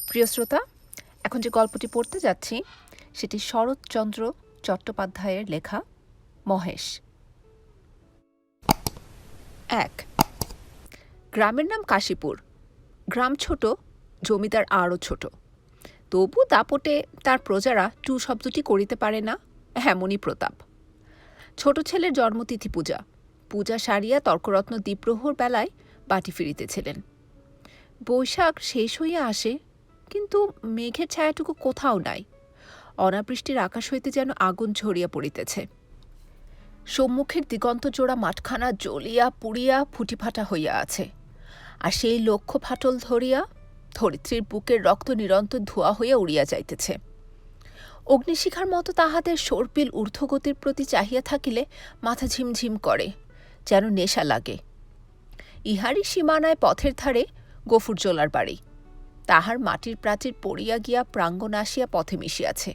প্রিয় শ্রোতা, এখন যে গল্পটি পড়তে যাচ্ছি সেটি শরৎচন্দ্র চট্টোপাধ্যায়ের লেখা মহেশ। ১। গ্রামের নাম কাশীপুর। গ্রাম ছোট, জমিদার আরও ছোট। তবু দাপটে তার প্রজারা টু শব্দটি করিতে পারে না, এমনই প্রতাপ। ছোট ছেলের জন্মতিথি পূজা। পূজা সারিয়া তর্করত্ন দ্বীপ্রহর বেলায় বাটি ফিরিতেছিলেন। বৈশাখ শেষ হইয়া আসে, কিন্তু মেঘের ছায়াটুকু কোথাও নাই। অনাবৃষ্টির আকাশ হইতে যেন আগুন ঝরিয়া পড়িতেছে। সম্মুখের দিগন্তজোড়া মাঠখানা জ্বলিয়া পুড়িয়া ফুটিফাটা হইয়া আছে, আর সেই লক্ষ্য ফাটল ধরিয়া ধরিত্রীর বুকের রক্ত নিরন্তর ধোঁয়া হইয়া উড়িয়া যাইতেছে। অগ্নিশিখার মতো তাহাদের সর্পিল ঊর্ধ্বগতির প্রতি চাহিয়া থাকিলে মাথা ঝিমঝিম করে, যেন নেশা লাগে। ইহারই সীমানায় পথের ধারে গফুরজোলার বাড়ি। তাহার মাটির প্রাচীর পড়িয়া গিয়া প্রাঙ্গণ আসিয়া পথে মিশিয়াছে,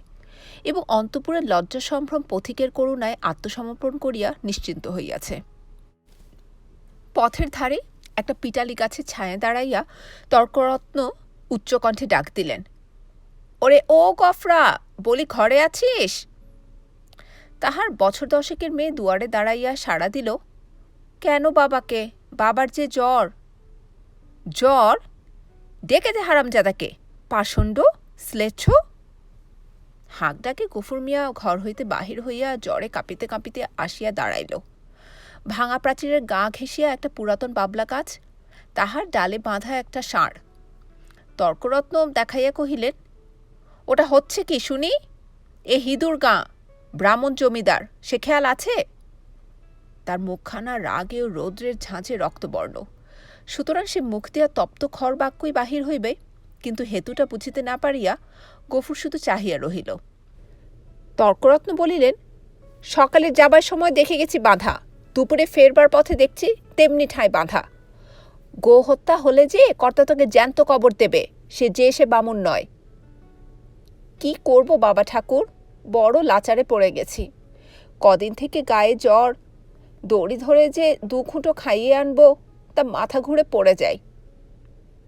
এবং অন্তঃপুরের লজ্জা সম্ভ্রম পথিকের করুণায় আত্মসমর্পণ করিয়া নিশ্চিন্ত হইয়াছে। পথের ধারে একটা পিটালি গাছের ছায়া দাঁড়াইয়া তর্করত্ন উচ্চকণ্ঠে ডাক দিলেন, ওরে ও গফরা, বলি ঘরে আছিস? তাহার বছর দশেকের মেয়ে দুয়ারে দাঁড়াইয়া সাড়া দিল, কেন বাবাকে? বাবার যে জ্বর। জ্বর? ডেকে দে হারামজাদাকে, পাষণ্ড শ্লেচ্ছ। হাঁক ডাকে গফুর মিয়া ঘর হইতে বাহির হইয়া জ্বরে কাঁপিতে কাঁপিতে আসিয়া দাঁড়াইল। ভাঙা প্রাচীরের গা ঘেঁষিয়া একটা পুরাতন বাবলা গাছ, তাহার ডালে বাঁধা একটা ষাঁড়। তর্করত্ন দেখাইয়া কহিলেন, ওটা হচ্ছে কি শুনি? এ হিঁদুর গাঁ, ব্রাহ্মণ জমিদার, সে খেয়াল আছে? তার মুখখানা রাগে ও রৌদ্রের ঝাঁঝে রক্তবর্ণ, সুতরাং সে মুখ দিয়া তপ্ত খড় বাক্যই বাহির হইবে, কিন্তু হেতুটা বুঝিতে না পারিয়া গফুর শুধু চাহিয়া রহিল। তর্করত্ন বলিলেন, সকালে যাবার সময় দেখে গেছি বাঁধা, দুপুরে ফেরবার পথে দেখছি তেমনি ঠাঁই বাঁধা। গো হত্যা হলে যে কর্তা তোকে জ্যান্ত কবর দেবে, সে যে সে বামুন নয়। কি করব বাবা ঠাকুর, বড় লাচারে পড়ে গেছি। কদিন থেকে গায়ে জ্বর, দড়ি ধরে যে 2 খুঁটো খাইয়ে আনবো, তা মাথা ঘুরে পড়ে যায়।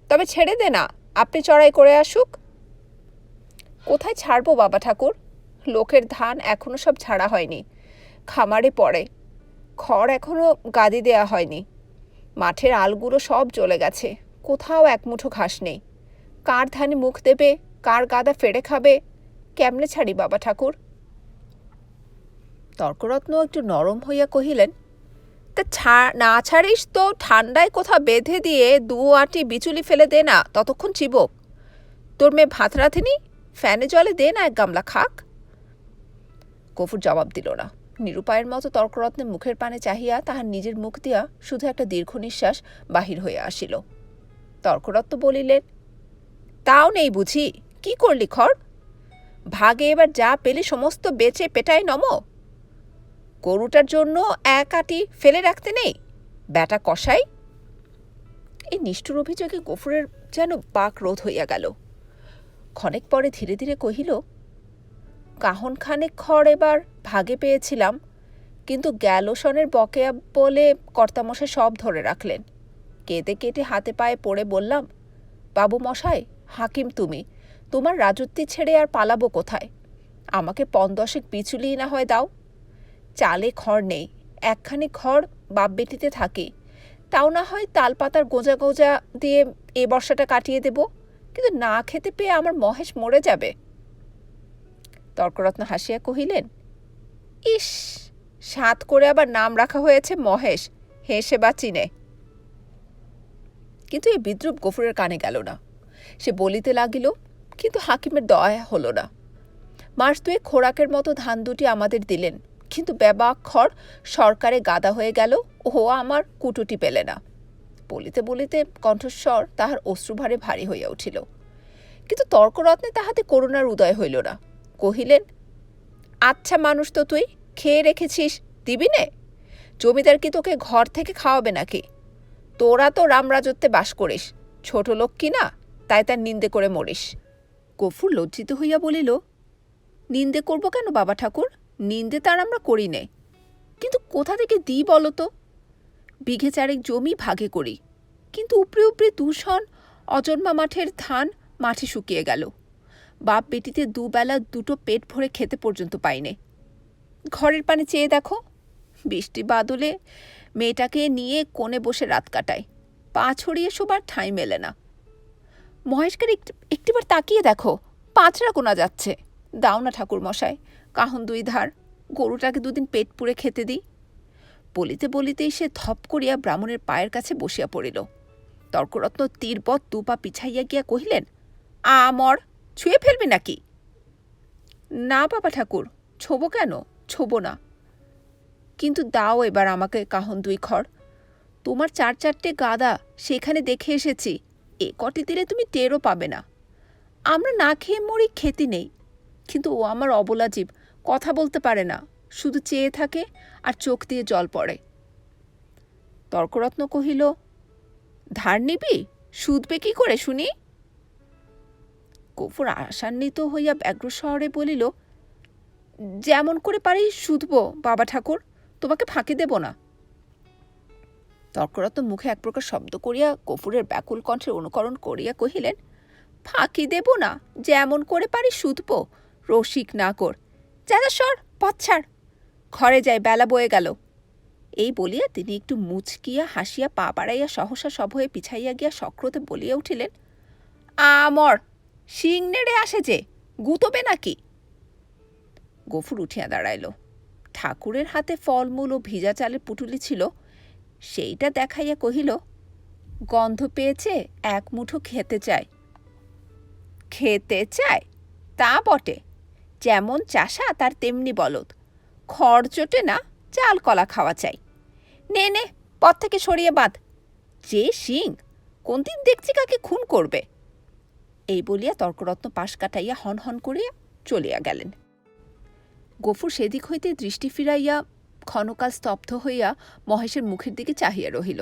তবে ছেড়ে দে না, আপনি চড়াই করে আসুক। কোথায় ছাড়বো বাবা ঠাকুর? লোকের ধান এখনো সব ঝাড়া হয়নি, খামারে পড়ে। খড় এখনো গাদি দেয়া হয়নি। মাঠের আলগুলো সব জ্বলে গেছে, কোথাও এক মুঠো ঘাস নেই। কার ধানে মুখ দেবে, কার গাদা ফেড়ে খাবে, কেমনে ছাড়ি বাবা ঠাকুর? তর্করত্ন একটু নরম হইয়া কহিলেন, তা না ছাড়িস তো ঠান্ডায় কোথাও বেঁধে দিয়ে 2 আঁটি বিচুলি ফেলে দে না, ততক্ষণ চিবক। তোর মেয়ে ভাত রাঁধেনি, ফ্যানে জলে দে না 1 গামলা খাক। গফুর জবাব দিল না। নিরুপায়ের মতো তর্করত্নের মুখের পানে চাহিয়া তাহার নিজের মুখ দিয়া শুধু একটা দীর্ঘ নিঃশ্বাস বাহির হইয়া আসিল। তর্করত্ন বলিলেন, তাও নেই বুঝি? কি করলি খড়? ভাগে এবার যা পেলি সমস্ত বেচে পেটাই নমো। গরুটার জন্য 1 আঁটি ফেলে রাখতে নেই, ব্যাটা কষাই। এই নিষ্ঠুর অভিযোগে গফুরের যেন বাক রোধ হইয়া গেল। ক্ষণেক পরে ধীরে ধীরে কহিল, কাহন খানেক খড় এবার ভাগে পেয়েছিলাম, কিন্তু গ্যালোসনের বকেয়া বলে কর্তামশাই সব ধরে রাখলেন। কেটে কেটে হাতে পায়ে পড়ে বললাম, বাবু মশাই, হাকিম তুমি, তোমার রাজত্বি ছেড়ে আর পালাবো কোথায়? আমাকে 5-10 বিচুলি না হয় দাও। চালে খড় নেই, 1খানি খড় বাপ বেটিতে থাকে, তাও না হয় তালপাতার গোঁজা গোঁজা দিয়ে এ বর্ষাটা কাটিয়ে দেব, কিন্তু না খেতে পেয়ে আমার মহেশ মরে যাবে। তর্করত্ন হাসিয়া কহিলেন, ইস, সাত করে আবার নাম রাখা হয়েছে মহেশ, হেসে বা চিনে। কিন্তু এই বিদ্রুপ গফুরের কানে গেল না। সে বলিতে লাগিল, কিন্তু হাকিমের দয়া হল না। 2 মাস খোরাকের মতো ধান দুটি আমাদের দিলেন, কিন্তু বেবাক্ষর সরকারে গাদা হয়ে গেল, ও আমার কুটুটি পেলে না। বলিতে বলিতে কণ্ঠস্বর তাহার অশ্রুভারে ভারী হইয়া উঠিল। কিন্তু তর্করত্নে তাহাতে করুণার উদয় হইল না। কহিলেন, আচ্ছা মানুষ তো তুই, খেয়ে রেখেছিস, দিবি নে? জমিদার কি তোকে ঘর থেকে খাওয়াবে নাকি? তোরা তো রামরাজত্বে বাস করিস, ছোট লোক কি না, তাই তার নিন্দে করে মরিস। গফুর লজ্জিত হইয়া বলিল, নিন্দে করব কেন বাবা ঠাকুর? নিন্দে তার আমরা করি নে, কিন্তু কোথা থেকে দিই বলো তো? 1 বিঘে 4 জমি ভাগে করি, কিন্তু উপরে উপরে 2 শন অজন্মা মাঠের ধান মাটি শুকিয়ে গেল। বাপ বেটিতে দুবেলা দুটো পেট ভরে খেতে পর্যন্ত পাইনে। ঘরের পানে চেয়ে দেখো, বৃষ্টি বাদলে মেয়েটাকে নিয়ে কোণে বসে রাত কাটায়, পা ছড়িয়ে শোবার ঠাঁই মেলে না। মহেশকে একটিবার তাকিয়ে দেখো, পাঁচরা কোনা যাচ্ছে। দাও না ঠাকুর মশাই, কাহন 2 ধার, গরুটাকে 2 দিন পেট পুড়ে খেতে দিই। বলিতে বলিতেই সে ধপ করিয়া ব্রাহ্মণের পায়ের কাছে বসিয়া পড়িল। তর্করত্ন তীরবৎ 2 পা পিছাইয়া গিয়া কহিলেন, আমর ছুঁয়ে ফেলবি নাকি? না বাবা ঠাকুর, ছোবো কেন? ছোবো না, কিন্তু দাও এবার আমাকে কাহন 2 খড়। তোমার 4-4টে গাদা সেখানে দেখে এসেছি, এ কটি দিলে তুমি টেরও পাবে না। আমরা না খেয়ে মরি, খেতে নেই, কিন্তু ও আমার অবলা জীব, কথা বলতে পারে না, শুধু চেয়ে থাকে আর চোখ দিয়ে জল পড়ে। তর্করত্ন কহিল, ধার নিবি? শুধবে কি করে শুনি? গফুর আশান্বিত হইয়া ব্যগ্রস্বরে বলিল, যেমন করে পারি শুধব বাবা ঠাকুর, তোমাকে ফাঁকি দেব না। তর্করত্ন মুখে এক প্রকার শব্দ করিয়া গফুরের ব্যাকুল কণ্ঠের অনুকরণ করিয়া কহিলেন, ফাঁকি দেব না, যেমন করে পারি শুধব, রসিক না কর। যা সর, পথ ছাড়, ঘরে যাই, বেলা বয়ে গেল। এই বলিয়া তিনি একটু মুচকিয়া হাসিয়া পা বাড়াইয়া সহসা সভয়ে পিছাইয়া গিয়া সক্রোধে বলিয়া উঠিলেন, আমর শিং নেড়ে আসে যে, গুতবে নাকি? গফুর উঠিয়া দাঁড়াইল। ঠাকুরের হাতে ফলমূল ও ভিজা চালের পুটুলি ছিল, সেইটা দেখাইয়া কহিল, গন্ধ পেয়েছে, 1 মুঠো খেতে চায়। খেতে চায়? তা বটে, যেমন চাষা তার তেমনি বলদ, খড় চটে না, চাল কলা খাওয়া চাই। নে নে, পথ থেকে সরিয়ে বাঁধ, যে শিং, কোন দিন দেখছি কাকে খুন করবে। এই বলিয়া তর্করত্ন পাশ কাটাইয়া হন হন করিয়া চলিয়া গেলেন। গফুর সেদিক হইতে দৃষ্টি ফিরাইয়া ক্ষণকাল স্তব্ধ হইয়া মহেশের মুখের দিকে চাহিয়া রহিল।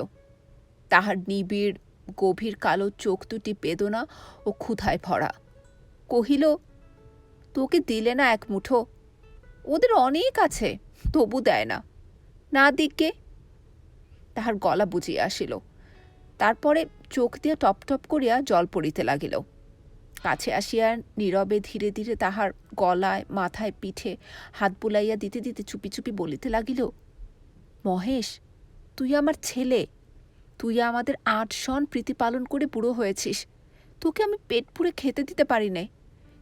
তাহার নিবিড় গভীর কালো চোখ দুটি বেদনা ও ক্ষুধায় ভরা। কহিল, তোকে দিলে না 1 মুঠো? ওদের অনেক আছে, তবু দেয় না। না দিকে। তাহার গলা বুঝিয়া আসিল, তারপরে চোখ দিয়া টপ টপ করিয়া জল পড়িতে লাগিল। কাছে আসিয়া নীরবে ধীরে ধীরে তাহার গলায়, মাথায়, পিঠে হাত বুলাইয়া দিতে দিতে চুপি চুপি বলিতে লাগিল, মহেশ, তুই আমার ছেলে, তুই আমাদের 8 সন প্রীতিপালন করে বুড়ো হয়েছিস, তোকে আমি পেট পুড়ে খেতে দিতে পারি নাই,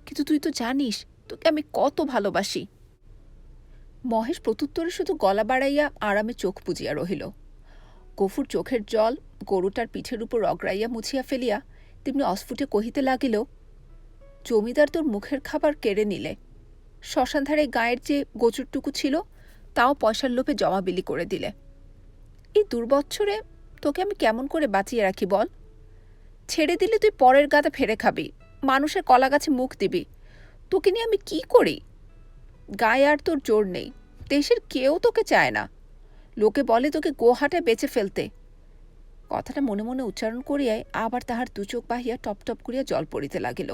কিন্তু তুই তো জানিস তোকে আমি কত ভালোবাসি। মহেশ প্রত্যুত্তরে শুধু গলা বাড়াইয়া আরামে চোখ বুজিয়া রহিল। গফুর চোখের জল গরুটার পিঠের উপর রগড়াইয়া মুছিয়া ফেলিয়া তেমনি অস্ফুটে কহিতে লাগিল, জমিদার তোর মুখের খাবার কেড়ে নিলে, শ্মশানধারে গায়ের যে গোচরটুকু ছিল তাও পয়সার লোভে জমা বিলি করে দিলে। এই দুর্বৎসরে তোকে আমি কেমন করে বাঁচিয়ে রাখি বল? ছেড়ে দিলে তুই পরের গাদা ফেরে খাবি, মানুষের কলা গাছে মুখ দিবি, তোকে নিয়ে আমি কি করি? গায়ে আর তোর জোর নেই, দেশের কেউ তোকে চায় না, লোকে বলে তোকে গোহাটে বেচে ফেলতে। কথাটা মনে মনে উচ্চারণ করিয়াই আবার তাহার 2 চোখ বাহিয়া টপ টপ করিয়া জল পড়িতে লাগিল।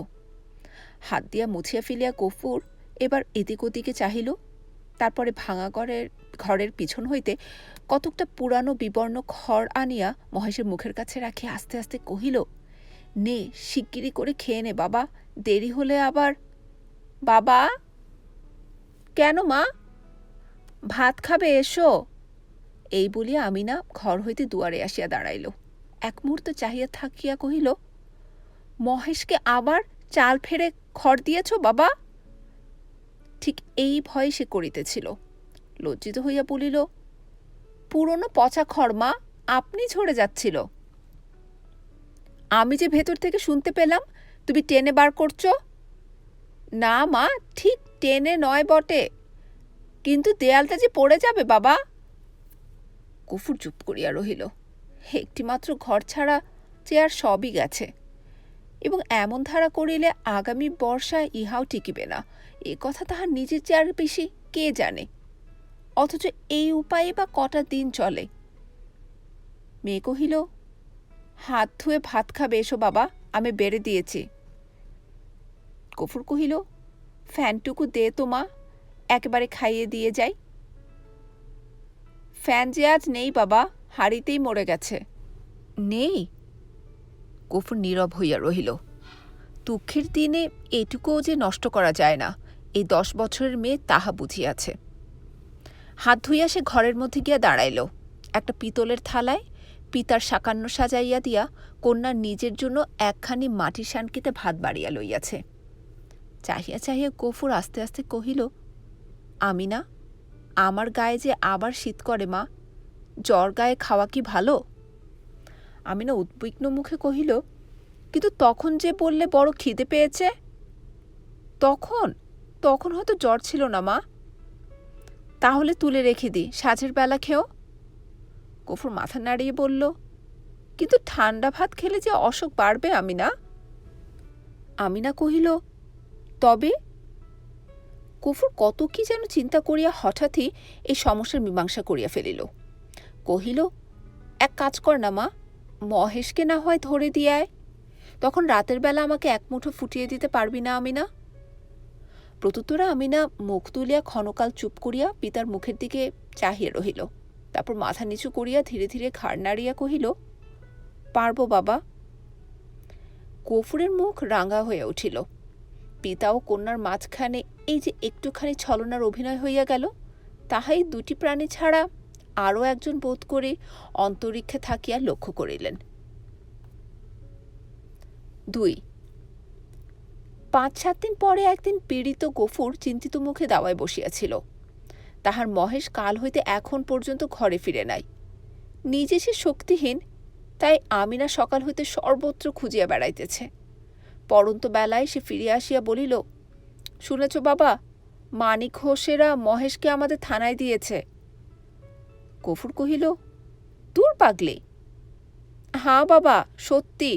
হাত দিয়া মুছিয়া ফেলিয়া গফুর এবার এদিক ওদিকে চাহিল, তারপরে ভাঙা ঘরের পিছন হইতে কতকটা পুরানো বিবর্ণ খড় আনিয়া মহেশের মুখের কাছে রাখিয়া আস্তে আস্তে কহিল, নে, শিগগিরি করে খেয়ে নে বাবা, দেরি হলে আবার। বাবা! কেন মা? ভাত খাবে, এসো। এই বলিয়া আমিনা ঘর হইতে দুয়ারে আসিয়া দাঁড়াইল। 1 মুহূর্ত চাহিয়া থাকিয়া কহিল, মহেশকে আবার চাল ফেরে খড় দিয়েছ বাবা? ঠিক এই ভয়ে সে করিতেছিল। লজ্জিত হইয়া বলিল, পুরনো পচা খড় মা, আপনি ঝরে যাচ্ছিল। আমি যে ভেতর থেকে শুনতে পেলাম তুমি টেনে বার করছো। না মা, ঠিক টেনে নয় বটে, কিন্তু দেয়ালটা যে পড়ে যাবে বাবা। গফুর চুপ করিয়া রহিল। একটিমাত্র ঘর ছাড়া যে আর সবই গেছে, এবং এমন ধারা করিলে আগামী বর্ষায় ইহাও টিকিবে না, এ কথা তাহার নিজের যে আর বেশি কে জানে। অথচ এই উপায়ে বা কটা দিন চলে। মেয়ে কহিল, হাত ধুয়ে ভাত খাবে, এসো বাবা, আমি বেড়ে দিয়েছি। গফুর কহিল, ফ্যানটুকু দে তো মা, একেবারে খাইয়ে দিয়ে যাই। ফ্যান যে আজ নেই বাবা, হাড়িতেই মরে গেছে। নেই? গফুর নীরব হইয়া রহিল। দুঃখের দিনে এটুকুও যে নষ্ট করা যায় না, এই 10 বছরের মেয়ে তাহা বুঝিয়াছে। হাত ধুইয়া সে ঘরের মধ্যে গিয়া দাঁড়াইল। একটা পিতলের থালায় পিতার সাকান্ন সাজাইয়া দিয়া কন্যার নিজের জন্য একখানি মাটির শানকিতে ভাত বাড়িয়া লইয়াছে। চাহিয়া চাহিয়া গফুর আস্তে আস্তে কহিল, আমিনা, আমার গায়ে যে আবার শীত করে মা, জ্বর গায়ে খাওয়া কি ভালো? আমিনা উদ্বিগ্ন মুখে কহিল, কিন্তু তখন যে বললে বড় খিদে পেয়েছে। তখন তখন হয়তো জ্বর ছিল না মা। তাহলে তুলে রেখে দিই, সাঁঝের বেলা খেও। গফুর মাথা নাড়িয়ে বলল, কিন্তু ঠান্ডা ভাত খেলে যে অসুখ বাড়বে আমিনা। আমিনা কহিল, তবে? গফুর কত কি যেন চিন্তা করিয়া হঠাৎই এই সমস্যার মীমাংসা করিয়া ফেলিল। কহিল, এক কাজ কর না মা, মহেশকে না হয় ধরে দিয়ে আয়, তখন রাতের বেলা আমাকে এক মুঠো ফুটিয়ে দিতে পারবি না আমিনা? প্রত্যুত্তরে আমিনা মুখ তুলিয়া ক্ষণকাল চুপ করিয়া পিতার মুখের দিকে চাহিয়া রহিল। তারপর মাথা নিচু করিয়া ধীরে ধীরে ঘাড় নাড়িয়া কহিল, পারব বাবা। গফুরের মুখ রাঙা হইয়া উঠিল। পিতা ও কন্যার মাঝখানে এই যে একটুখানি ছলনার অভিনয় হইয়া গেল, তাহাই দুটি প্রাণী ছাড়া আরও একজন বোধ করে অন্তরিক্ষে থাকিয়া লক্ষ্য করিলেন। 2 5-7 দিন পরে একদিন পীড়িত গফুর চিন্তিত মুখে দাওয়ায় বসিয়াছিল। তাহার মহেশ কাল হইতে এখন পর্যন্ত ঘরে ফিরে নাই। নিজে সে শক্তিহীন, তাই আমিনা সকাল হইতে সর্বত্র খুঁজিয়া বেড়াইতেছে। পরন্ত বেলায় সে ফিরিয়া আসিয়া বলিল, শুনেছ বাবা, মানিক ঘোষেরা মহেশকে আমাদের থানায় দিয়েছে। গফুর কহিল, দূর পাগলি। হাঁ বাবা, সত্যি।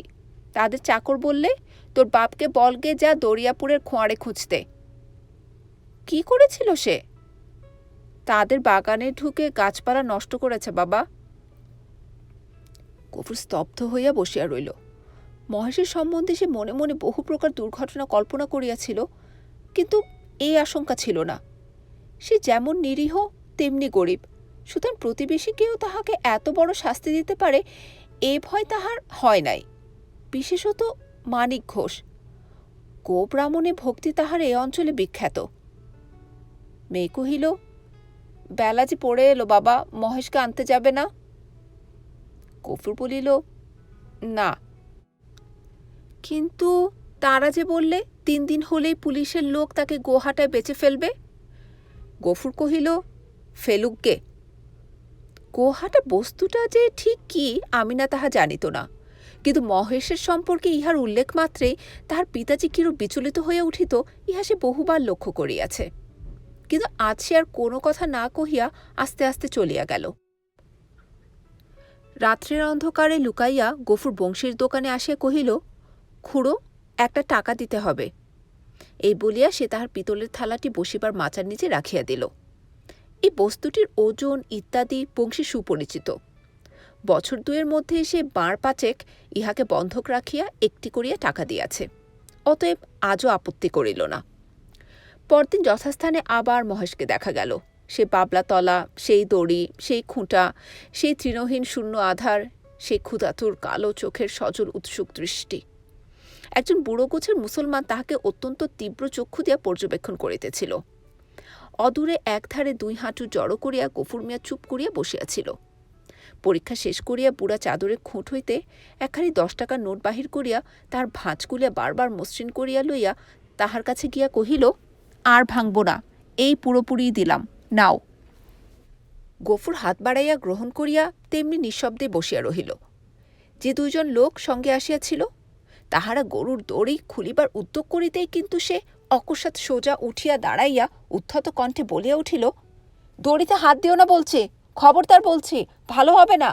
তাদের চাকর বললে, তোর বাপকে বলগে যা দরিয়াপুরের খোঁয়াড়ে খুঁজতে। কি করেছিল সে? তাদের বাগানে ঢুকে গাছপালা নষ্ট করেছে বাবা। গফুর স্তব্ধ হইয়া বসিয়া রইল। মহেশের সম্বন্ধে সে মনে মনে বহু প্রকার দুর্ঘটনা কল্পনা করিয়াছিল, কিন্তু এই আশঙ্কা ছিল না। সে যেমন নিরীহ তেমনি গরিব, সুতরাং প্রতিবেশী কেউ তাহাকে এত বড় শাস্তি দিতে পারে এ ভয় তাহার হয় নাই। বিশেষত মানিক ঘোষ, গোব্রাহ্মণে ভক্তি তাহার এ অঞ্চলে বিখ্যাত। মেয়ে কহিল, বেলা যে পড়ে এলো বাবা, মহেশকে আনতে যাবে না? গফুর বলিল, না। কিন্তু তারা যে বললে 3 দিন হলেই পুলিশের লোক তাকে গোহাটায় বেচে ফেলবে। গফুর কহিল, ফেলুকগে। গোহাটা বস্তুটা যে ঠিক কি আমিনা তাহা জানিত না, কিন্তু মহেশের সম্পর্কে ইহার উল্লেখ মাত্রেই তাহার পিতাজি কিরূপ বিচলিত হইয়া উঠিত ইহা সে বহুবার লক্ষ্য করিয়াছে। কিন্তু আজ সে আর কোনো কথা না কহিয়া আস্তে আস্তে চলিয়া গেল। রাত্রের অন্ধকারে লুকাইয়া গফুর বংশীর দোকানে আসিয়া কহিল, খুড়ো, একটা টাকা দিতে হবে। এই বলিয়া সে তাহার পিতলের থালাটি বসিবার মাচার নিচে রাখিয়া দিল। এই বস্তুটির ওজন ইত্যাদি বংশী সুপরিচিত। বছর 2 মধ্যে সে 5 ইহাকে বন্ধক রাখিয়া একটি করিয়া টাকা দিয়াছে। অতএব আজও আপত্তি করিল না। পরদিন যথাস্থানে আবার মহেশকে দেখা গেল। সে বাবলাতলা, সেই দড়ি, সেই খুঁটা, সেই তৃণহীন শূন্য আধার, সেই ক্ষুধাতুর কালো চোখের সজল উৎসুক দৃষ্টি। একজন বুড়ো গোছের মুসলমান তাহাকে অত্যন্ত তীব্র চক্ষু দিয়া পর্যবেক্ষণ করিতেছিল। অদূরে একধারে 2 হাঁটু জড়ো করিয়া গফুর মিয়া চুপ করিয়া বসিয়াছিল। পরীক্ষা শেষ করিয়া বুড়া চাদরের খুঁট হইতে একখানি 10 টাকার নোট বাহির করিয়া তাহার ভাঁজ খুলিয়া বারবার মসৃণ করিয়া লইয়া তাহার কাছে গিয়া কহিল, আর ভাঙব না, এই পুরোপুরিই দিলাম, নাও। গফুর হাত বাড়াইয়া গ্রহণ করিয়া তেমনি নিঃশব্দে বসিয়া রহিল। যে 2 জন লোক সঙ্গে আসিয়াছিল, তাহারা গরুর দড়ি খুলিবার উদ্যোগ করিতেই কিন্তু সে অকস্মাৎ সোজা উঠিয়া দাঁড়াইয়া উদ্ধত কণ্ঠে বলিয়া উঠিল, দড়িতে হাত দিও না বলছি, খবরদার বলছি, ভালো হবে না।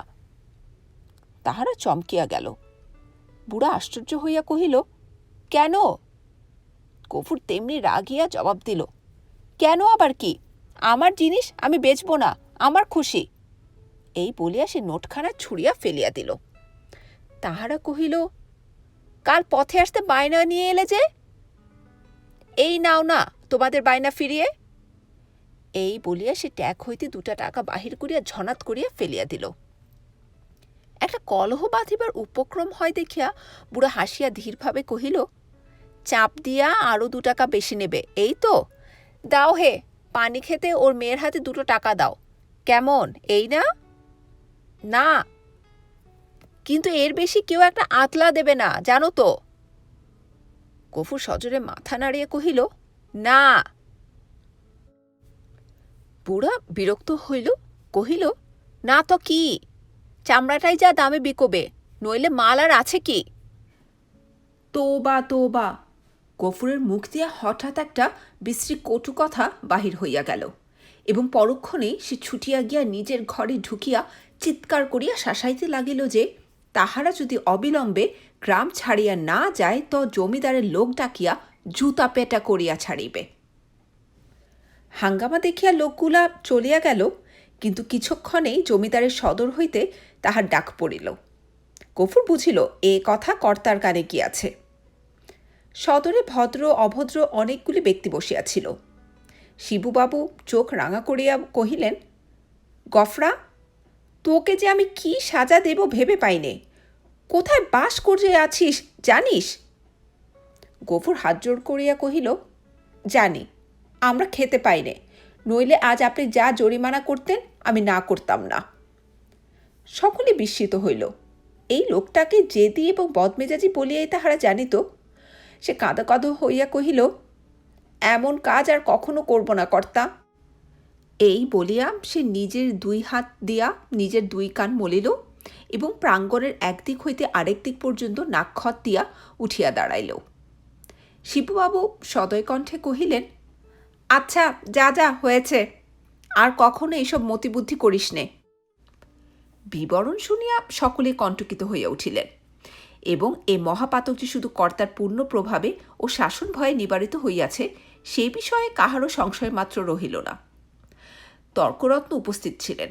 তাহারা চমকিয়া গেল। বুড়া আশ্চর্য হইয়া কহিল, কেন? গফুর তেমনি রাগিয়া জবাব দিল, কেন আবার কি? আমার জিনিস আমি বেচব না, আমার খুশি। এই বলিয়া সে নোটখানা ছুঁড়িয়া ফেলিয়া দিল। তাহারা কহিল, কাল পথে আসতে বায়না নিয়ে এলে যে, এই নাও না তোমাদের বায়না ফিরিয়ে। এই বলিয়া সে ট্যাগ হইতে 2 টাকা বাহির করিয়া ঝনাত করিয়া ফেলিয়া দিল। একটা কলহ বাঁধিবার উপক্রম হয় দেখিয়া বুড়া হাসিয়া ধীরভাবে কহিল, চাপ দিয়া আরও 2 টাকা বেশি নেবে, এই তো? দাও হে, পানি খেতে ওর মেয়ের হাতে 2 টাকা দাও। কেমন, এই না? না, কিন্তু এর বেশি কেউ একটা আতলা দেবে না, জানো তো। গফুর সজোরে মাথা নাড়িয়ে কহিল, না। বুড়া বিরক্ত হইল, কহিল, না তো কি, চামড়াটাই যা দামে বিকোবে, নইলে মাল আর আছে কি? তোবা তোবা! গফুরের মুখ দিয়া হঠাৎ একটা বিশ্রী কটু কথা বাহির হইয়া গেল, এবং পরক্ষণেই সে ছুটিয়া গিয়া নিজের ঘরে ঢুকিয়া চিৎকার করিয়া শাসাইতে লাগিল যে তাহারা যদি অবিলম্বে গ্রাম ছাড়িয়া না যায় তো জমিদারের লোক ডাকিয়া জুতা পেটা করিয়া ছাড়িবে। হাঙ্গামা দেখিয়া লোকগুলা চলিয়া গেল, কিন্তু কিছুক্ষণেই জমিদারের সদর হইতে তাহার ডাক পড়িল। গফুর বুঝিল এ কথা কর্তার কানে গিয়াছে। সদরে ভদ্র অভদ্র অনেকগুলি ব্যক্তি বসিয়াছিল। শিবুবাবু চোখ রাঙা করিয়া কহিলেন, গফরা, তোকে যে আমি কি সাজা দেব ভেবে পাইনে। কোথায় বাস করে আছিস জানিস? গফুর হাত জোড় করিয়া কহিল, জানি, আমরা খেতে পাইনে, নইলে আজ আপনি যা জরিমানা করতেন আমি না করতাম না। সকলে বিস্মিত হইল। এই লোকটাকে জেদি এবং বদমেজাজি বলিয়াই তাহারা জানিত। সে কাঁদো কাঁদো হইয়া কহিল, এমন কাজ আর কখনো করব না কর্তা। এই বলিয়া সে নিজের 2 হাত দিয়া নিজের 2 কান মলিল এবং প্রাঙ্গণের একদিক হইতে আরেক দিক পর্যন্ত নাক্ষত দিয়া উঠিয়া দাঁড়াইল। শিবুবাবু সদয় কণ্ঠে কহিলেন, আচ্ছা, যা যা হয়েছে, আর কখনো এইসব মতিবুদ্ধি করিস নে। বিবরণ শুনিয়া সকলে কণ্টকিত হইয়া উঠিলেন, এবং এ মহাপাতক যে শুধু কর্তার পূর্ণ প্রভাবে ও শাসন ভয়ে নিবারিত হইয়াছে সে বিষয়ে কাহারও সংশয় মাত্র রহিল না। তর্করত্ন উপস্থিত ছিলেন।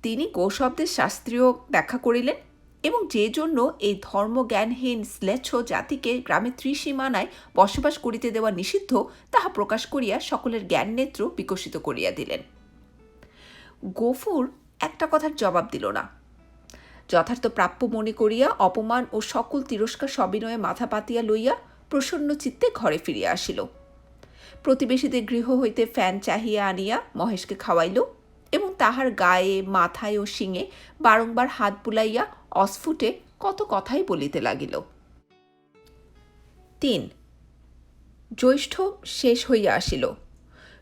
তিনি গোশব্দের শাস্ত্রীয় ব্যাখ্যা করিলেন এবং যে জন্য এই ধর্মজ্ঞানহীন শ্লেচ্ছ জাতিকে গ্রামের ত্রিসীমানায় বসবাস করিতে দেওয়া নিষিদ্ধ তাহা প্রকাশ করিয়া সকলের জ্ঞান নেত্র বিকশিত করিয়া দিলেন। গফুর একটা কথার জবাব দিল না। যথার্থ প্রাপ্য মনে করিয়া অপমান ও সকল তিরস্কার সবিনয়ে মাথা পাতিয়া লইয়া প্রসন্ন চিত্তে ঘরে ফিরিয়া আসিল। প্রতিবেশীদের গৃহ হইতে ফ্যান চাহিয়া আনিয়া মহেশকে খাওয়াইল এবং তাহার গায়ে মাথায় ও শিঙে বারংবার হাত বুলাইয়া অস্ফুটে কত কথাই বলিতে লাগিল। 3. জ্যৈষ্ঠ শেষ হইয়া আসিল।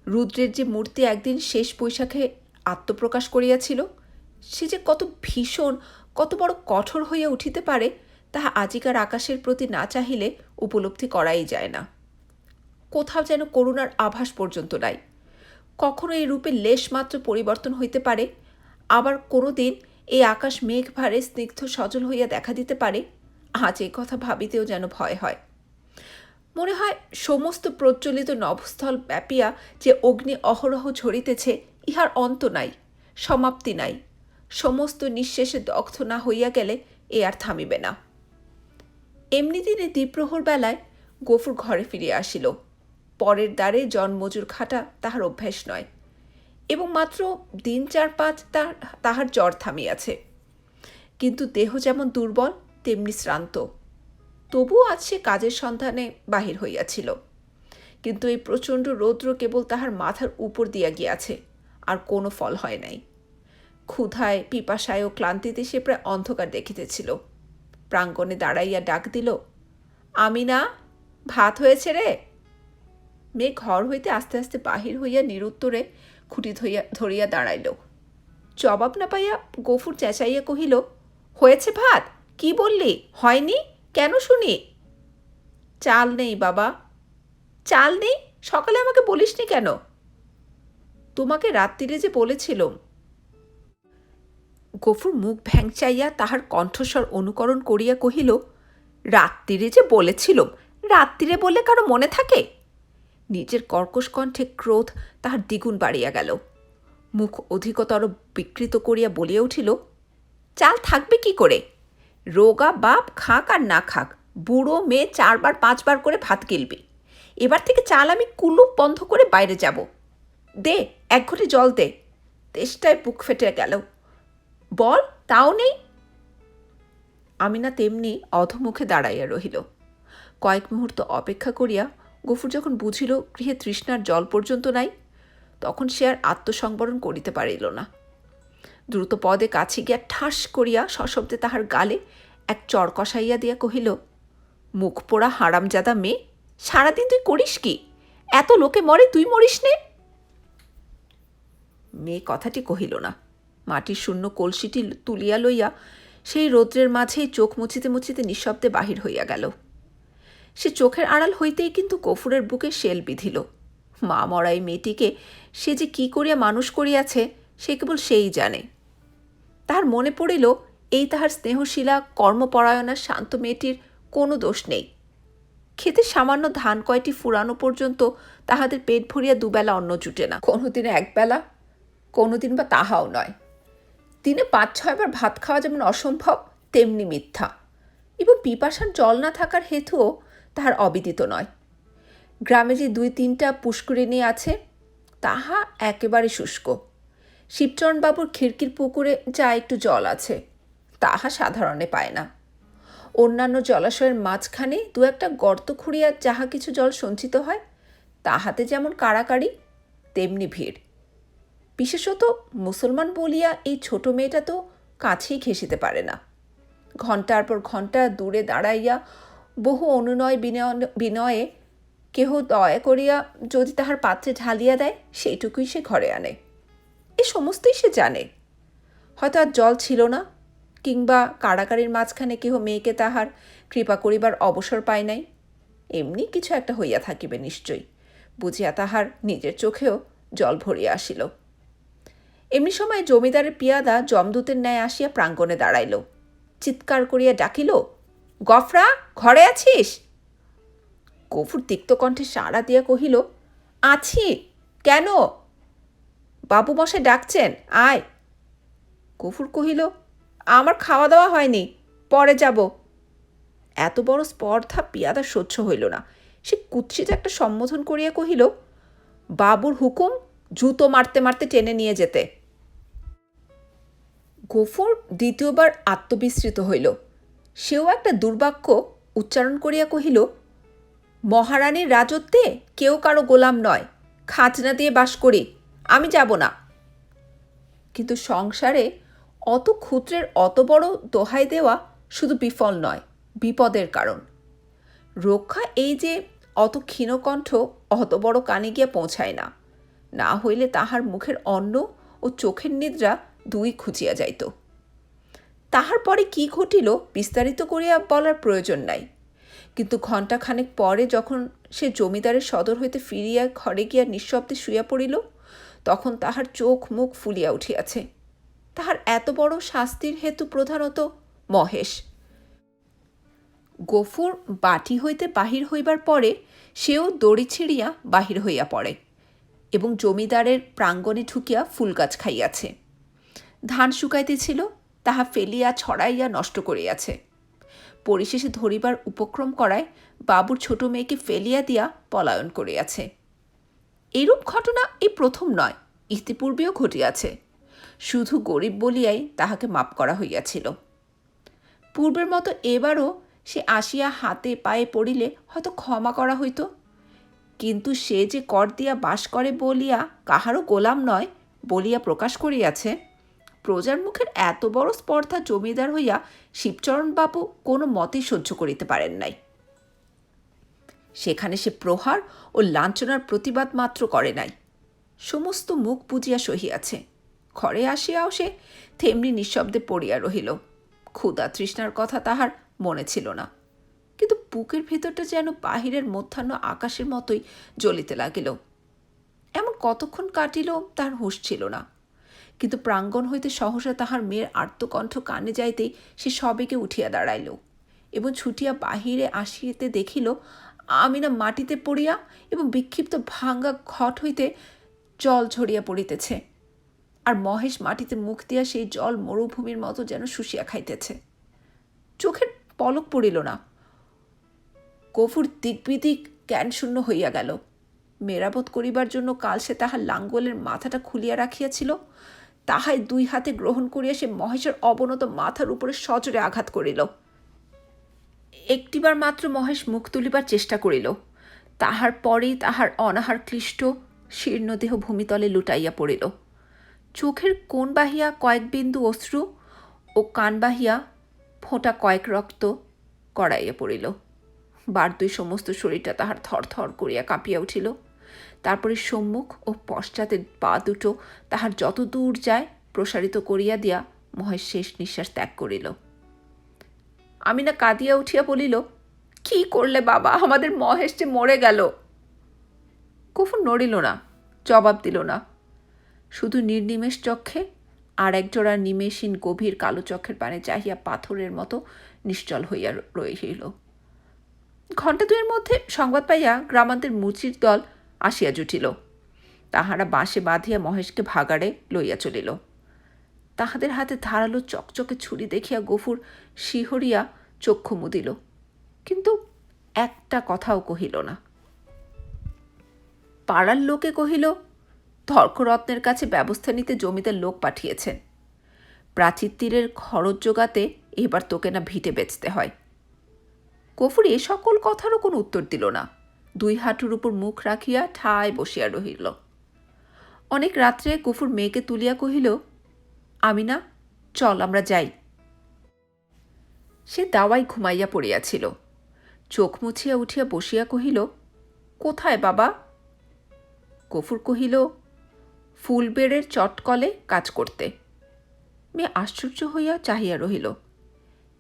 রুদ্রের যে মূর্তি একদিন শেষ বৈশাখে আত্মপ্রকাশ করিয়াছিল, সে যে কত ভীষণ, কত বড় কঠোর হইয়া উঠিতে পারে তাহা আজিকার আকাশের প্রতি না চাহিলে উপলব্ধি করাই যায় না। কোথাও যেন করুণার আভাস পর্যন্ত নাই। কখনো এই রূপে লেশমাত্র পরিবর্তন হইতে পারে, আবার কোনো দিন এই আকাশ মেঘ ভারে স্নিগ্ধ সজল হইয়া দেখা দিতে পারে। আজ এই কথা ভাবিতেও যেন ভয় হয়। মনে হয় সমস্ত প্রজ্বলিত নভস্থল ব্যাপিয়া যে অগ্নি অহরহ ঝরিতেছে, ইহার অন্ত নাই, সমাপ্তি নাই। সমস্ত নিঃশেষে দগ্ধ না হইয়া গেলে এ আর থামিবে না। এমনি দিনে দ্বিপ্রহর বেলায় গফুর ঘরে ফিরিয়া আসিল। পরের দ্বারে জনমজুর খাটা তাহার অভ্যাস নয়, এবং মাত্র দিন 4-5 তাহার জ্বর থামিয়াছে। কিন্তু দেহ যেমন দুর্বল তেমনি শ্রান্ত। তবুও আজ সে কাজের সন্ধানে বাহির হইয়াছিল, কিন্তু এই প্রচণ্ড রৌদ্র কেবল তাহার মাথার উপর দিয়া গিয়াছে, আর কোনো ফল হয় নাই। ক্ষুধায়, পিপাসায় ও ক্লান্তিতে সে প্রায় অন্ধকার দেখিতেছিল। প্রাঙ্গণে দাঁড়াইয়া ডাক দিল, আমিনা, ভাত হয়েছে রে। মেয়ে ঘর হইতে আস্তে আস্তে বাহির হইয়া নিরুত্তরে খুঁটি ধরিয়া দাঁড়াইল। জবাব না পাইয়া গফুর চেঁচাইয়া কহিল, হয়েছে ভাত? কি বললি, হয়নি? কেন শুনি? চাল নেই বাবা। চাল নেই? সকালে আমাকে বলিসনি কেন? তোমাকে রাত্রিরে যে বলেছিলাম। গফুর মুখ ভ্যাংচাইয়া তাহার কণ্ঠস্বর অনুকরণ করিয়া কহিল, রাত্রিরে যে বলেছিলাম? রাত্রিরে বললে কারো মনে থাকে? নিজের কর্কশ কণ্ঠে ক্রোধ তাহার দ্বিগুণ বাড়িয়া গেল। মুখ অধিকতর বিকৃত করিয়া বলিয়া উঠিল, চাল থাকবে কি করে? রোগা বাপ খাক আর না খাক, বুড়ো মেয়ে 4-5 করে ভাত গিলবি। এবার থেকে চাল আমি কুলুপ বন্ধ করে বাইরে যাব। দে 1 ঘটি জল দে। তেষ্টায় বুক ফেটে গেল। বল, তাও নেই। আমিনা তেমনি অধমুখে দাঁড়াইয়া রহিল। কয়েক মুহূর্ত অপেক্ষা করিয়া গফুর যখন বুঝিল গৃহে তৃষ্ণার জল পর্যন্ত নাই, তখন সে আর আত্মসংবরণ করিতে পারিল না। দ্রুত পদে কাছে গিয়া ঠাস করিয়া সশব্দে তাহার গালে এক চর কষাইয়া দিয়া কহিল, মুখ পোড়া হারামজাদা মেয়ে, সারাদিন তুই করিস কি? এত লোকে মরে, তুই মরিস নে? মেয়ে কথাটি কহিল না। মাটির শূন্য কলসিটি তুলিয়া লইয়া সেই রৌদ্রের মাঝেই চোখ মুছিতে মুছিতে নিঃশব্দে বাহির হইয়া গেল। সে চোখের আড়াল হইতেই কিন্তু গফুরের বুকে শেল বিঁধিল। মা মরা এই মেয়েটিকে সে যে কি করিয়া মানুষ করিয়াছে সে কেবল সেই জানে। তাহার মনে পড়িল এই তাহার স্নেহশীলা কর্মপরায়ণা শান্ত মেয়েটির কোনো দোষ নেই। খেতে সামান্য ধান কয়টি ফুরানো পর্যন্ত তাহাদের পেট ভরিয়া দুবেলা অন্ন জুটে না। কোনোদিন একবেলা, কোনোদিন বা তাহাও নয়। দিনে 5-6 বার ভাত খাওয়া যেমন অসম্ভব, তেমনি মিথ্যা, এবং পিপাসার জল না থাকার হেতুও তাহার অবিদিত নয়। গ্রামে যে 2-3টা পুষ্করিণী আছে, তাহা একেবারে শুষ্ক। শিবচরণবাবুর খিড়কির পুকুরে যা একটু জল আছে, তাহা সাধারণে পায় না। অন্যান্য জলাশয়ের মাঝখানে 2-একটা গর্ত খুঁড়িয়া যাহা কিছু জল সঞ্চিত হয়, তাহাতে যেমন কাড়াকাড়ি, তেমনি ভিড়। বিশেষত মুসলমান বলিয়া এই ছোট মেয়েটা তো কাছেই ঘেঁষিতে পারে না। ঘণ্টার পর ঘণ্টা দূরে দাঁড়াইয়া বহু অনুনয় বিনয়ে কেহ দয়া করিয়া যদি তাহার পাত্রে ঢালিয়া দেয়, সেইটুকুই সে ঘরে আনে। এ সমস্তই সে জানে। হয়তো আর জল ছিল না, কিংবা কাড়াকাড়ির মাঝখানে কেহ মেয়েকে তাহার কৃপা করিবার অবসর পায় নাই, এমনি কিছু একটা হইয়া থাকিবে নিশ্চয়ই, বুঝিয়া তাহার নিজের চোখেও জল ভরিয়া আসিল। এমনি সময় জমিদারের পিয়াদা যমদূতের ন্যায় আসিয়া প্রাঙ্গণে দাঁড়াইল। চিৎকার করিয়া ডাকিল, গফরা, ঘরে আছিস? গফুর তিক্ত কণ্ঠে সাড়া দিয়া কহিল, আছি। কেন? বাবু মশাই ডাকছেন, আয়। গফুর কহিল, আমার খাওয়া দাওয়া হয়নি, পরে যাব। এত বড় স্পর্ধা পিয়াদা সহ্য হইল না। সে কুৎসিত একটা সম্বোধন করিয়া কহিল, বাবুর হুকুম, জুতো মারতে মারতে টেনে নিয়ে যেতে। গফুর দ্বিতীয়বার আত্মবিস্মৃত হইল। সেও একটা দুর্বাক্য উচ্চারণ করিয়া কহিল, মহারানীর রাজত্বে কেউ কারো গোলাম নয়, খাজনা দিয়ে বাস করি, আমি যাব না। কিন্তু সংসারে অত ক্ষুদ্রের অত বড় দোহাই দেওয়া শুধু বিফল নয়, বিপদের কারণ। রক্ষা এই যে অত ক্ষীণকণ্ঠ অত বড় কানে গিয়া পৌঁছায় না, না হইলে তাহার মুখের অন্ন ও চোখের নিদ্রা দুই খুঁজিয়া যাইত। তাহার পরে কি ঘটিল বিস্তারিত করিয়া বলার প্রয়োজন নাই। কিন্তু ঘণ্টাখানেক পরে যখন সে জমিদারের সদর হইতে ফিরিয়া ঘরে গিয়া নিঃশব্দে শুইয়া পড়িল, তখন তাহার চোখ মুখ ফুলিয়া উঠিয়াছে। তাহার এত বড় শাস্তির হেতু প্রধানত মহেশ। গফুর বাটি হইতে বাহির হইবার পরে সেও দড়ি ছিঁড়িয়া বাহির হইয়া পড়ে এবং জমিদারের প্রাঙ্গণে ঢুকিয়া ফুলগাছ খাইয়াছে। ধান শুকাইতেছিল, তাহা ফেলিয়া ছড়াইয়া নষ্ট করিয়াছে। পরিশেষে ধরিবার উপক্রম করায় বাবুর ছোট মেয়েকে ফেলিয়া দিয়া পলায়ন করিয়াছে। এইরূপ ঘটনা এই প্রথম নয়, ইতিপূর্বেও ঘটিয়াছে। শুধু গরিব বলিয়াই তাহাকে মাপ করা হইয়াছিল। পূর্বের মতো এবারও সে আসিয়া হাতে পায়ে পড়িলে হয়তো ক্ষমা করা হইত। কিন্তু সে যে কর দিয়া বাস করে বলিয়া কাহারও গোলাম নয় বলিয়া প্রকাশ করিয়াছে, প্রজার মুখের এত বড় স্পর্ধা জমিদার হইয়া শিবচরণবাবু কোনো মতেই সহ্য করিতে পারেন নাই। সেখানে সে প্রহার ও লাঞ্ছনার প্রতিবাদ মাত্র করে নাই, সমস্ত মুখ বুজিয়া সহিয়াছে। ঘরে আসিয়াও সে তেমনি নিঃশব্দে পড়িয়া রহিল। ক্ষুধা তৃষ্ণার কথা তাহার মনে ছিল না, কিন্তু বুকের ভেতরটা যেন বাহিরের মধ্যাহ্ন আকাশের মতোই জ্বলিতে লাগিল। এমন কতক্ষণ কাটিল তাহার হুঁশ ছিল না, কিন্তু প্রাঙ্গণ হইতে সহসা তাহার মেয়ের আর্তকণ্ঠ কানে যাইতেই সে সবেগে উঠিয়া দাঁড়াইল এবং ছুটিয়া বাহিরে আসিতে দেখিল আমিনা মাটিতে পড়িয়া এবং বিক্ষিপ্ত ভাঙ্গা ঘট হইতে জল ঝরিয়া পড়িতেছে, আর মহেশ মাটিতে মুখ দিয়া সেই জল মরুভূমির মতো যেন শুষিয়া খাইতেছে। চোখের পলক পড়িল না। গফুর দিকবিদিক জ্ঞানশূন্য হইয়া গেল। মেরামত করিবার জন্য কাল সে তাহার লাঙ্গলের মাথাটা খুলিয়া রাখিয়াছিল, তাহাই 2 হাতে গ্রহণ করিয়া সে মহেশের অবনত মাথার উপরে সজোরে আঘাত করিল। একটিবার মাত্র মহেশ মুখ তুলিবার চেষ্টা করিল, তাহার পরেই তাহার অনাহার ক্লিষ্ট শীর্ণদেহ ভূমিতলে লুটাইয়া পড়িল। চোখের কোণ বাহিয়া কয়েক বিন্দু অশ্রু ও কান বাহিয়া ফোঁটা কয়েক রক্ত গড়াইয়া পড়িল। বার দুই সমস্ত শরীরটা তাহার থরথর করিয়া কাঁপিয়া উঠিল। তারপরে সম্মুখ ও পশ্চাতের পা দুটো তাহার যত দূর যায় প্রসারিত করিয়া দিয়া মহেশ শেষ নিঃশ্বাস ত্যাগ করিল। আমিনা কাঁদিয়া উঠিয়া বলিল, কি করলে বাবা, আমাদের মহেশ যে মরে গেল। গফুর নড়িল না, জবাব দিল না, শুধু নির্নিমেষ চক্ষে আর একজোড়া নিমেষহীন গভীর কালো চক্ষের পানে চাহিয়া পাথরের মতো নিশ্চল হইয়া রহিল। ঘণ্টা দুয়ের মধ্যে সংবাদ পাইয়া গ্রামান্তের মুচির দল আসিয়া জুটিল। তাহারা বাঁশে বাঁধিয়া মহেশকে ভাগাড়ে লইয়া চলিল। তাহাদের হাতে ধারালো চকচকে ছুরি দেখিয়া গফুর শিহরিয়া চক্ষু মুদিল, কিন্তু একটা কথাও কহিল না। পাড়ার লোকে কহিল, ধর্করত্নের কাছে ব্যবস্থা নিতে জমিদার লোক পাঠিয়েছেন। প্রাচীর তীরের খরচ জোগাতে এবার তোকে না ভিটে বেচতে হয়। গফুর এ সকল কথারও কোনো উত্তর দিল না, দুই হাঁটুর উপর মুখ রাখিয়া ঠায় বসিয়া রহিল। অনেক রাত্রে গফুর মেয়েকে তুলিয়া কহিল, আমিনা, চল আমরা যাই। সে দাওয়ায় ঘুমাইয়া পড়িয়াছিল। চোখ মুছিয়া উঠিয়া বসিয়া কহিল, কোথায় বাবা? গফুর কহিল, ফুলবেড়ের চটকলে কাজ করতে। মেয়ে আশ্চর্য হইয়া চাহিয়া রহিল।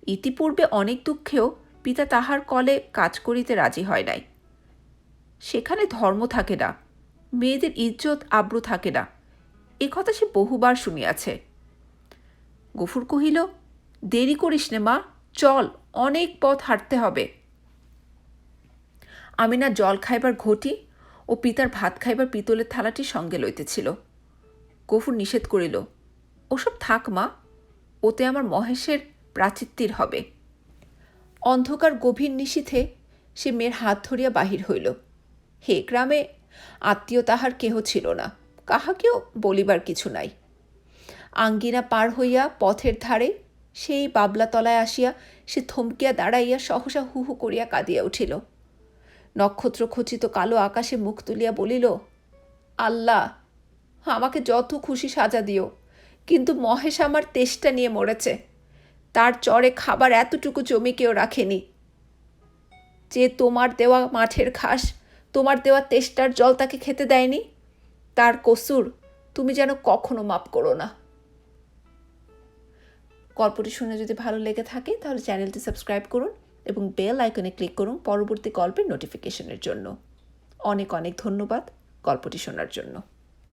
ইতিপূর্বে অনেক দুঃখেও পিতা তাহার কলে কাজ করিতে রাজি হয় নাই। সেখানে ধর্ম থাকে না, মেয়েদের ইজ্জত আব্রু থাকে না, এ কথা সে বহুবার শুনিয়াছে। গফুর কহিল, দেরি করিস নে মা, চল, অনেক পথ হাঁটতে হবে। আমিনা জল খাইবার ঘটি ও পিতার ভাত খাইবার পিতলের থালাটি সঙ্গে লইতেছিল। গফুর নিষেধ করিল, ওসব থাক মা, ওতে আমার মহেশের প্রাচিত্তির হবে। অন্ধকার গভীর নিশীথে সে মেয়ের হাত ধরিয়া বাহির হইল। হে গ্রামে আত্মীয় তাহার কেহ ছিল না, কাহাকেও বলিবার কিছু নাই। আঙ্গিনা পার হইয়া পথের ধারে সেই বাবলাতলায় আসিয়া সে থমকিয়া দাঁড়াইয়া সহসা হু হু করিয়া কাঁদিয়া উঠিল। নক্ষত্র খচিত কালো আকাশে মুখ তুলিয়া বলিল, আল্লাহ, আমাকে যত খুশি সাজা দিও, কিন্তু মহেশ আমার তেষ্টা নিয়ে মরেছে। তার চরে খাবার এতটুকু জমি কেউ রাখেনি। যে তোমার দেওয়া মাঠের ঘাস, তোমার দেওয়া তেষ্টার জল তাকে খেতে দেয়নি, তার কসুর তুমি যেন কখনো মাপ করো না। গল্পটি শুনে যদি ভালো লেগে থাকে তাহলে চ্যানেলটি সাবস্ক্রাইব করুন এবং বেল আইকনে ক্লিক করুন পরবর্তী গল্পের নোটিফিকেশনের জন্য। অনেক অনেক ধন্যবাদ গল্পটি শোনার জন্য।